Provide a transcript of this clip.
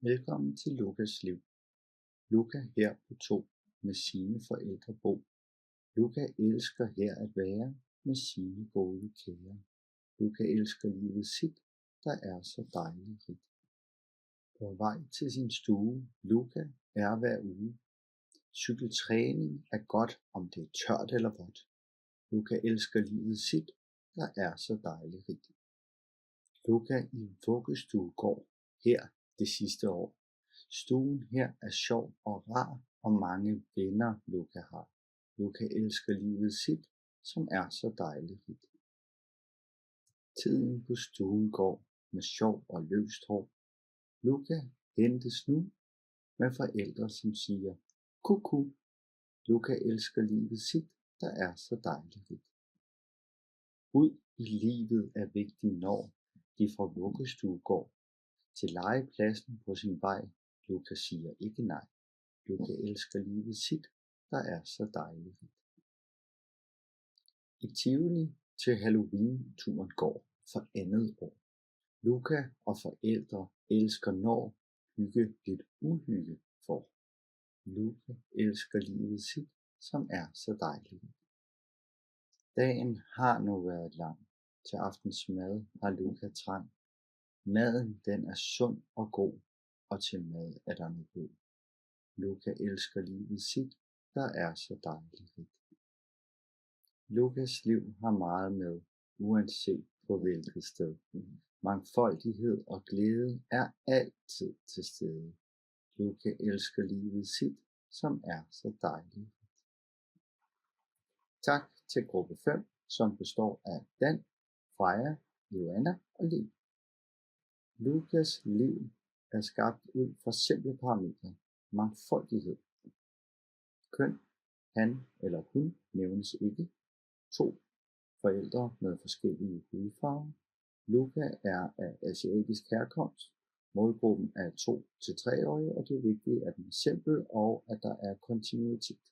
Velkommen til Lukas liv. Luka her på 2 med sine forældre Bo. Luka elsker her at være med sine gode kære. Luka elsker livet sit, der er så dejligt rigt. På vej til sin stue, Luka er hver uge. Cykeltræning er godt, om det er tørt eller vådt. Luka elsker livet sit, der er så dejligt rigt. Luka i vuggestue går her det sidste år. Stuen her er sjov og rar, og mange venner Luka har. Luka elsker livet sit, som er så dejligt rigt. Tiden på stuen går med sjov og løst hår. Luka hentes nu med forældre, som siger kuku. Luka elsker livet sit, der er så dejligt rigt. Ud i livet er vigtigt, når de fra vuggestue går til legepladsen på sin vej. Luka siger ikke nej. Luka elsker livet sit, der er så dejligt. I Tivoli til Halloween-turen går for andet år. Luka og forældre elsker, når hygge lidt uhygge får. Luka elsker livet sit, som er så dejligt. Dagen har nu været lang. Til aftensmad har Luka trang. Maden den er sund og god, og til mad er der noget god. Luka elsker livet sit, der er så dejligt rigt. Lukas liv har meget med, uanset på hvilket sted. Mangfoldighed og glæde er altid til stede. Luka elsker livet sit, som er så dejligt. Tak til gruppe 5, som består af Dan, Freja, Joanna og Liv. Lukas liv er skabt ud fra simple parametre. Mangfoldighed. Køn, han eller hun nævnes ikke. 2 forældre med forskellige hudfarver. Luka er af asiatisk herkomst. Målgruppen er 2 til 3-årige, og det er vigtigt, at den er simpel og at der er kontinuitet.